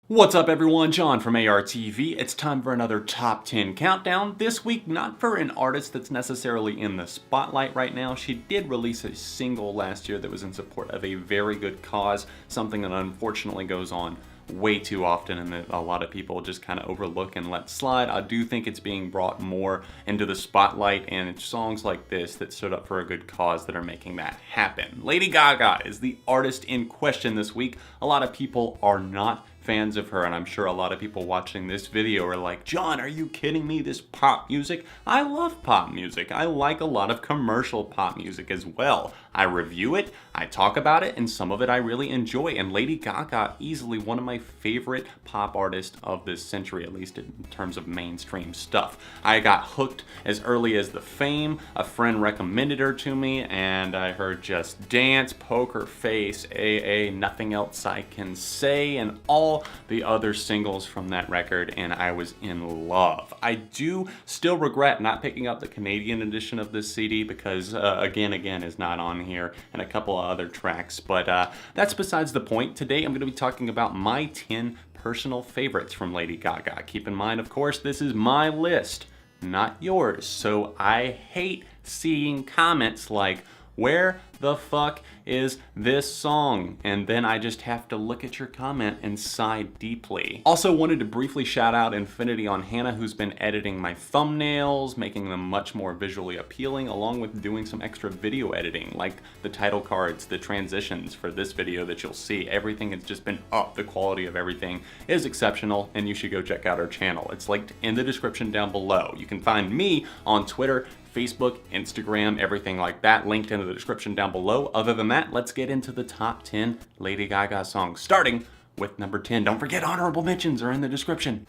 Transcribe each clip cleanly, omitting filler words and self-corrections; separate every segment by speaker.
Speaker 1: What's up everyone, John from ARTV. It's time for another top 10 countdown. This week, not for an artist that's necessarily in the spotlight right now. She did release a single last year that was in support of a very good cause, something that unfortunately goes on way too often and that a lot of people just kind of overlook and let slide. I do think it's being brought more into the spotlight, and it's songs like this that stood up for a good cause that are making that happen. Lady Gaga is the artist in question this week. A lot of people are not fans of her, and I'm sure a lot of people watching this video are like, John, are you kidding me? This pop music? I love pop music. I like a lot of commercial pop music as well. I review it, I talk about it, and some of it I really enjoy, and Lady Gaga, easily one of my favorite pop artists of this century, at least in terms of mainstream stuff. I got hooked as early as the Fame. A friend recommended her to me, and I heard Just Dance, Poker Face, AA, Nothing Else I Can Say, and all the other singles from that record, and I was in love. I do still regret not picking up the Canadian edition of this CD because Again is not on here, and a couple of other tracks, but that's besides the point. Today I'm going to be talking about my 10 personal favorites from Lady Gaga. Keep in mind, of course, this is my list, not yours, so I hate seeing comments like, where the fuck is this song? And then I just have to look at your comment and sigh deeply. Also wanted to briefly shout out Infinity on Hannah, who's been editing my thumbnails, making them much more visually appealing, along with doing some extra video editing, like the title cards, the transitions for this video that you'll see. Everything has just been up. The quality of everything is exceptional, and you should go check out our channel. It's linked in the description down below. You can find me on Twitter, Facebook, Instagram, everything like that, linked in the description down below. Other than that, let's get into the top 10 Lady Gaga songs, starting with number 10. Don't forget, honorable mentions are in the description.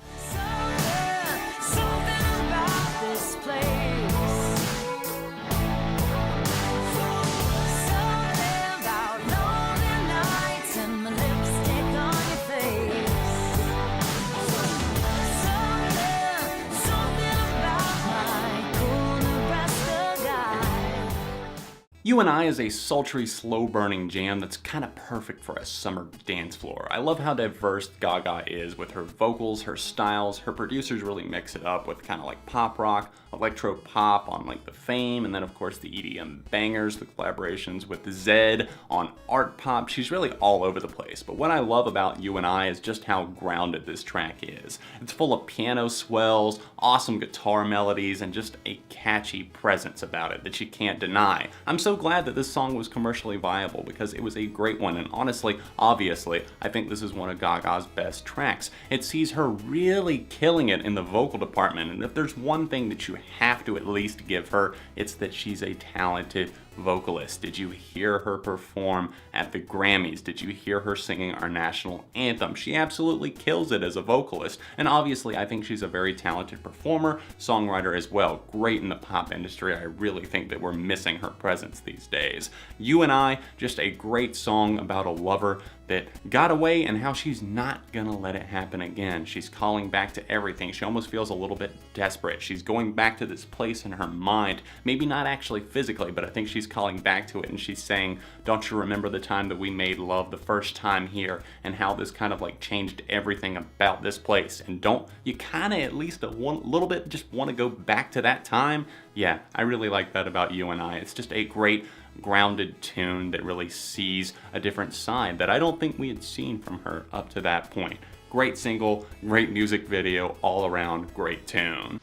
Speaker 1: You and I is a sultry, slow-burning jam that's kind of perfect for a summer dance floor. I love how diverse Gaga is with her vocals, her styles. Her producers really mix it up with kind of like pop rock, electro pop on like the Fame, and then of course the EDM bangers, the collaborations with Zed on art pop. She's really all over the place. But what I love about You and I is just how grounded this track is. It's full of piano swells, awesome guitar melodies, and just a catchy presence about it that you can't deny. I'm so glad that this song was commercially viable because it was a great one, and honestly, obviously, I think this is one of Gaga's best tracks. It sees her really killing it in the vocal department, and if there's one thing that you have to at least give her, it's that she's a talented vocalist. Did you hear her perform at the Grammys? Did you hear her singing our national anthem? She absolutely kills it as a vocalist, and obviously I think she's a very talented performer, songwriter as well. Great in the pop industry. I really think that we're missing her presence these days. You and I, just a great song about a lover that got away and how she's not gonna let it happen again. She's calling back to everything. She almost feels a little bit desperate. She's going back to this place in her mind, maybe not actually physically, but I think she's calling back to it, and she's saying, don't you remember the time that we made love the first time here, and how this kind of like changed everything about this place, and don't you kind of at least a little bit just want to go back to that time? Yeah, I really like that about You and I. It's just a great grounded tune that really sees a different side that I don't think we had seen from her up to that point. Great single, great music video, all around great tune.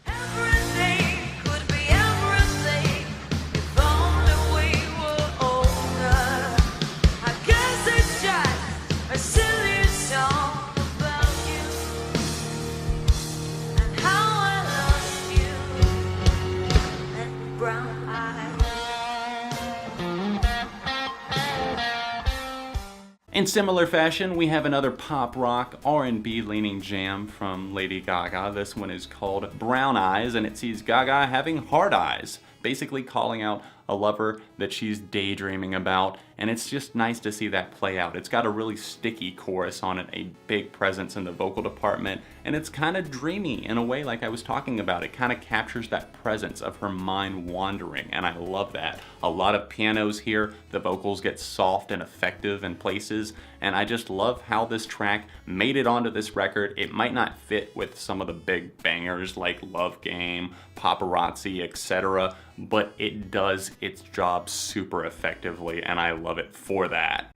Speaker 1: In similar fashion, we have another pop rock R&B leaning jam from Lady Gaga. This one is called Brown Eyes, and it sees Gaga having hard eyes, basically calling out a lover that she's daydreaming about, and it's just nice to see that play out. It's got a really sticky chorus on it, a big presence in the vocal department, and it's kind of dreamy in a way like I was talking about. It kind of captures that presence of her mind wandering, and I love that. A lot of pianos here, the vocals get soft and effective in places, and I just love how this track made it onto this record. It might not fit with some of the big bangers like Love Game, Paparazzi, etc., but it does its job super effectively, and I love it for that.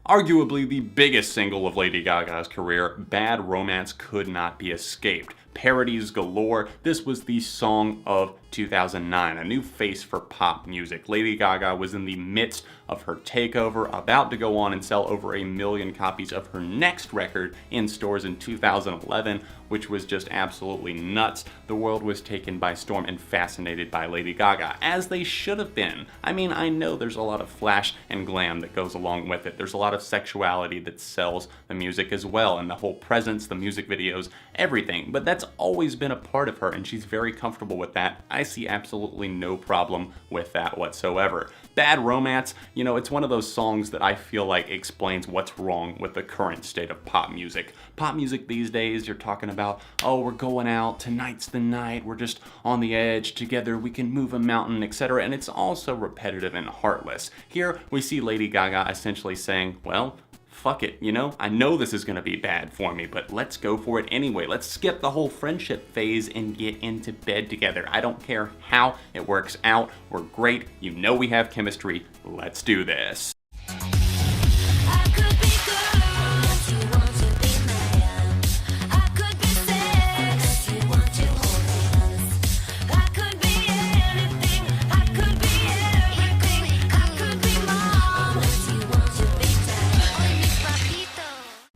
Speaker 1: Arguably the biggest single of Lady Gaga's career, Bad Romance could not be escaped. Parodies galore. This was the song of 2009, a new face for pop music. Lady Gaga was in the midst of her takeover, about to go on and sell over 1 million copies of her next record in stores in 2011, which was just absolutely nuts. The world was taken by storm and fascinated by Lady Gaga, as they should have been. I mean, I know there's a lot of flash and glam that goes along with it. There's a lot of sexuality that sells the music as well, and the whole presence, the music videos, everything. But that's always been a part of her, and she's very comfortable with that. I see absolutely no problem with that whatsoever. Bad Romance, you know, it's one of those songs that I feel like explains what's wrong with the current state of pop music. Pop music these days, you're talking about, oh, we're going out, tonight's the night, we're just on the edge, together we can move a mountain, etc., and it's also repetitive and heartless. Here, we see Lady Gaga essentially saying, well, fuck it, you know? I know this is gonna be bad for me, but let's go for it anyway. Let's skip the whole friendship phase and get into bed together. I don't care how it works out. We're great. You know we have chemistry. Let's do this.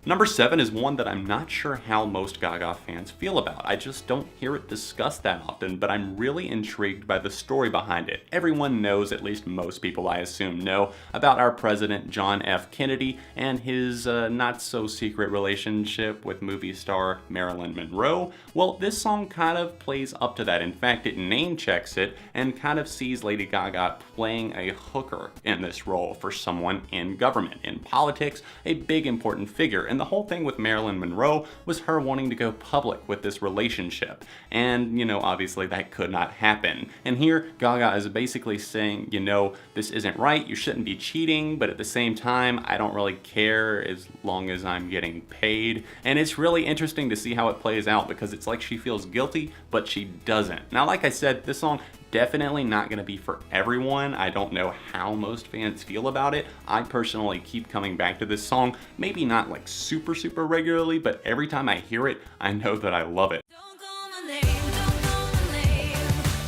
Speaker 1: Number 7 is one that I'm not sure how most Gaga fans feel about. I just don't hear it discussed that often, but I'm really intrigued by the story behind it. Everyone knows, at least most people I assume know, about our president John F. Kennedy and his not-so-secret relationship with movie star Marilyn Monroe. Well, this song kind of plays up to that. In fact, it name-checks it and kind of sees Lady Gaga playing a hooker in this role for someone in government, in politics, a big important figure. And the whole thing with Marilyn Monroe was her wanting to go public with this relationship. And, you know, obviously that could not happen. And here, Gaga is basically saying, you know, this isn't right, you shouldn't be cheating, but at the same time, I don't really care as long as I'm getting paid. And it's really interesting to see how it plays out, because it's like she feels guilty, but she doesn't. Now, like I said, this song definitely not going to be for everyone. I don't know how most fans feel about it. I personally keep coming back to this song, maybe not like super regularly, but every time I hear it, I know that I love it.
Speaker 2: Don't call my name, don't call my name,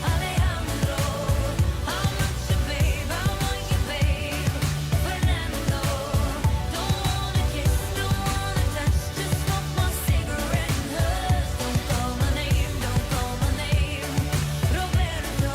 Speaker 2: Alejandro. How much you babe, I want you babe, Fernando. Don't wanna kiss, don't wanna touch, just smoke my cigarette and hush. Don't call my name, Roberto.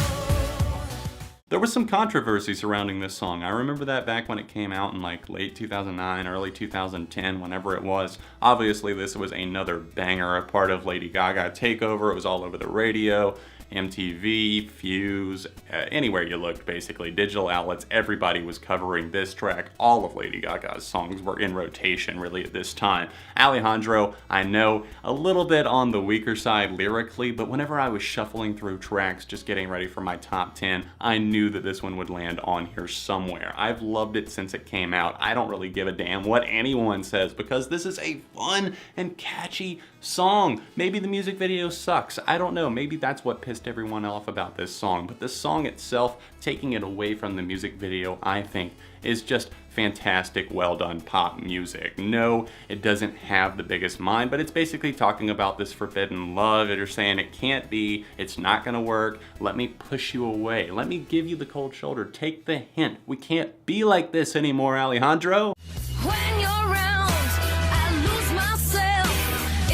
Speaker 1: There was some controversy surrounding this song. I remember that back when it came out in like late 2009, early 2010, whenever it was. Obviously, this was another banger, a part of Lady Gaga takeover. It was all over the radio, MTV, Fuse, anywhere you looked, basically. Digital outlets, everybody was covering this track. All of Lady Gaga's songs were in rotation, really, at this time. Alejandro, I know, a little bit on the weaker side lyrically, but whenever I was shuffling through tracks, just getting ready for my top 10, I knew that this one would land on here somewhere. I've loved it since it came out. I don't really give a damn what anyone says, because this is a fun and catchy song. Maybe the music video sucks. I don't know. Maybe that's what pissed everyone off about this song. But the song itself, taking it away from the music video, I think is just fantastic, well done pop music. No, it doesn't have the biggest mind, but it's basically talking about this forbidden love. You're saying it can't be, it's not gonna work, let me push you away. Let me give you the cold shoulder. Take the hint. We can't be like this anymore, Alejandro.
Speaker 2: When you're around, I lose myself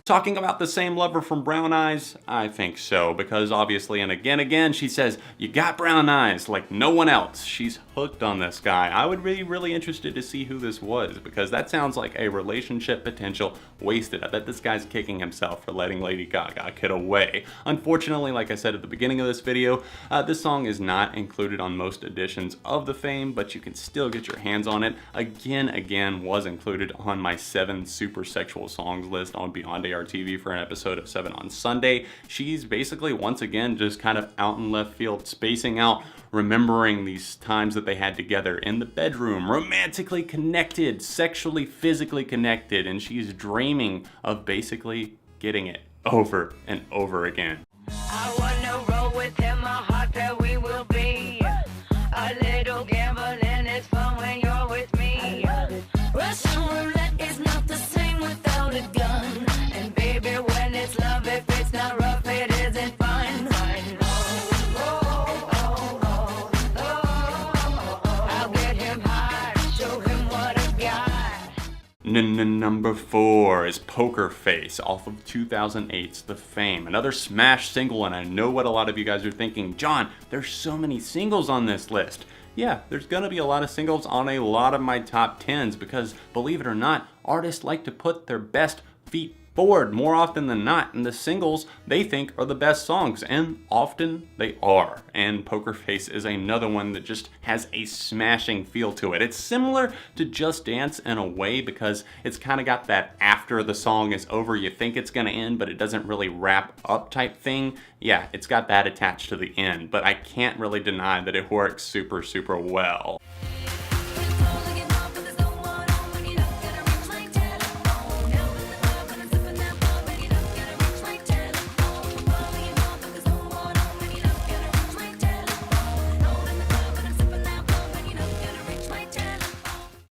Speaker 1: Talking about the same lover from Brown Eyes? I think so, because obviously, and again, she says, "You got brown eyes like no one else." She's hooked on this guy. I would be really interested to see who this was, because that sounds like a relationship potential wasted. I bet this guy's kicking himself for letting Lady Gaga get away. Unfortunately, like I said at the beginning of this video, this song is not included on most editions of the Fame, but you can still get your hands on it. Again, was included on my 7 super sexual songs list on Beyond ARTV for an episode of 7 on Sunday. She's basically, once again, just kind of out in left field, spacing out, remembering these times that they had together in the bedroom, romantically connected, sexually, physically connected, and she's dreaming of basically getting it over and over again.
Speaker 3: I wanna roll with him, my heart that we will be. A little gambling is fun when you're with me.
Speaker 2: Russian roulette is not the same without a gun.
Speaker 3: And baby, when it's love, if it's not rough, it isn't fun. I'll get him high, show him what I got.
Speaker 1: Number 4 is Poker Face off of 2008's The Fame. Another smash single, and I know what a lot of you guys are thinking. John, there's so many singles on this list. Yeah, there's gonna be a lot of singles on a lot of my top 10s because, believe it or not, artists like to put their best feet forward more often than not, and the singles they think are the best songs, and often they are. And Poker Face is another one that just has a smashing feel to it. It's similar to Just Dance in a way because it's kind of got that after the song is over, you think it's gonna end, but it doesn't really wrap up type thing. Yeah, it's got that attached to the end, but I can't really deny that it works super well.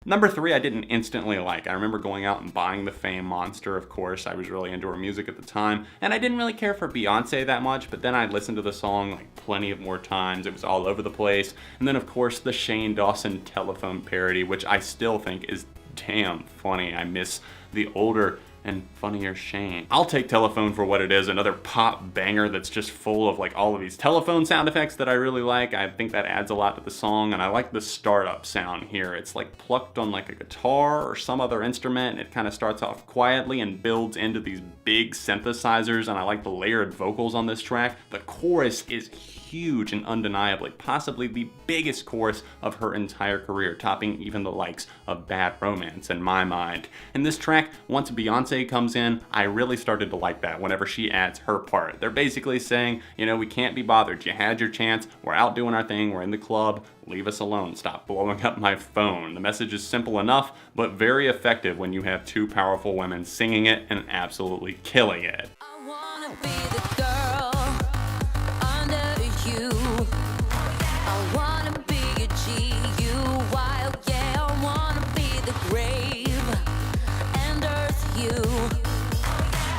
Speaker 1: Number 3, I didn't instantly like. I remember going out and buying the Fame Monster, of course. I was really into her music at the time, and I didn't really care for Beyonce that much, but then I listened to the song like plenty of more times. It was all over the place. And then, of course, the Shane Dawson telephone parody, which I still think is damn funny. I miss the older and funnier Shane. I'll take Telephone for what it is, another pop banger that's just full of like all of these telephone sound effects that I really like. I think that adds a lot to the song, and I like the startup sound here. It's like plucked on like a guitar or some other instrument. It kind of starts off quietly and builds into these big synthesizers, and I like the layered vocals on this track. The chorus is huge and undeniably, possibly the biggest chorus of her entire career, topping even the likes of Bad Romance in my mind. In this track, once Beyonce comes in, I really started to like that whenever she adds her part. They're basically saying, you know, we can't be bothered. You had your chance. We're out doing our thing. We're in the club. Leave us alone. Stop blowing up my phone. The message is simple enough, but very effective when you have 2 powerful women singing it and absolutely killing it.
Speaker 2: I wanna be the girl under you. I wanna be a G-U-Y, yeah. I wanna be the grave and earth you.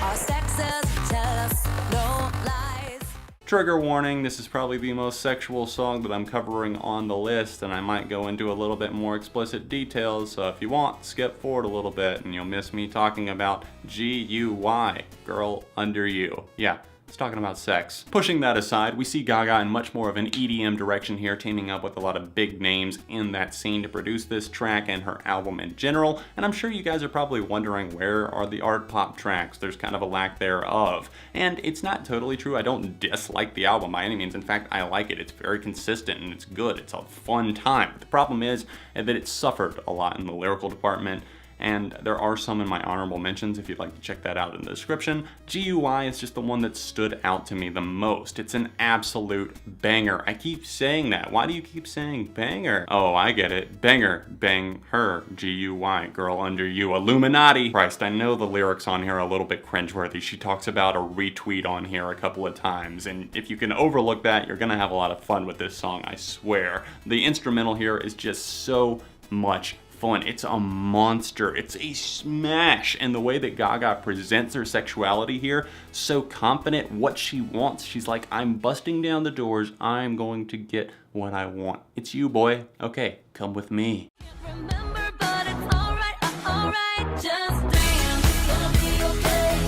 Speaker 2: Our sexes tell us no lies.
Speaker 1: Trigger warning, this is probably the most sexual song that I'm covering on the list, and I might go into a little bit more explicit details, so if you want, skip forward a little bit and you'll miss me talking about G-U-Y, girl under you. Yeah, it's talking about sex. Pushing that aside, we see Gaga in much more of an EDM direction here, teaming up with a lot of big names in that scene to produce this track and her album in general, and I'm sure you guys are probably wondering where are the art pop tracks. There's kind of a lack thereof. And it's not totally true. I don't dislike the album by any means. In fact, I like it. It's very consistent and it's good. It's a fun time. The problem is that it suffered a lot in the lyrical department, and there are some in my honorable mentions if you'd like to check that out in the description. GUI is just the one that stood out to me the most. It's an absolute banger. I keep saying that. Why do you keep saying banger? Oh, I get it. Banger, bang her, GUI, girl under you, Illuminati. Christ, I know the lyrics on here are a little bit cringeworthy. She talks about a retweet on here a couple of times, and if you can overlook that, you're gonna have a lot of fun with this song, I swear. The instrumental here is just so much fun. It's a monster. It's a smash. And the way that Gaga presents her sexuality here, so confident what she wants. She's like, I'm busting down the doors. I'm going to get what I want. It's you, boy. Okay, come with me.
Speaker 2: Remember, but it's alright, just dance. Gonna be okay.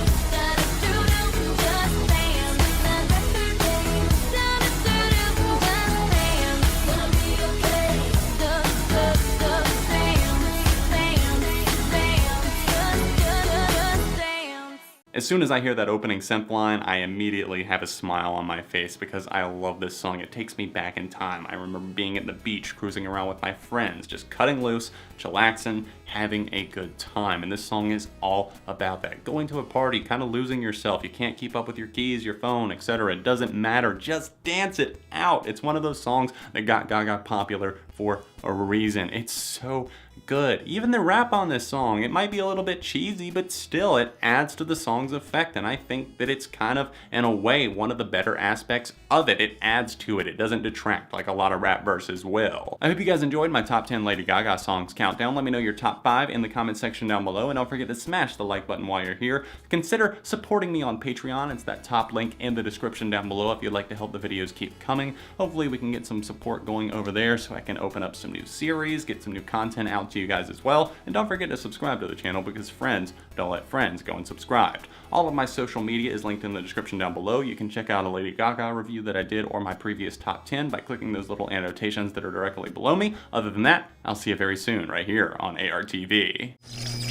Speaker 1: As soon as I hear that opening synth line, I immediately have a smile on my face because I love this song. It takes me back in time. I remember being at the beach, cruising around with my friends, just cutting loose, chillaxing, having a good time. And this song is all about that. Going to a party, kind of losing yourself. You can't keep up with your keys, your phone, etc. It doesn't matter. Just dance it out. It's one of those songs that got Gaga popular for a reason. It's so good. Even the rap on this song, it might be a little bit cheesy, but still it adds to the song's effect, and I think that it's kind of, in a way, one of the better aspects of it. It adds to it. It doesn't detract like a lot of rap verses will. I hope you guys enjoyed my top 10 Lady Gaga songs countdown. Let me know your top 5 in the comment section down below, and don't forget to smash the like button while you're here. Consider supporting me on Patreon. It's that top link in the description down below if you'd like to help the videos keep coming. Hopefully we can get some support going over there so I can open up some new series, get some new content out to you guys as well. And don't forget to subscribe to the channel because friends don't let friends go unsubscribed. All of my social media is linked in the description down below. You can check out a Lady Gaga review that I did or my previous top 10 by clicking those little annotations that are directly below me. Other than that, I'll see you very soon right here on ARTV.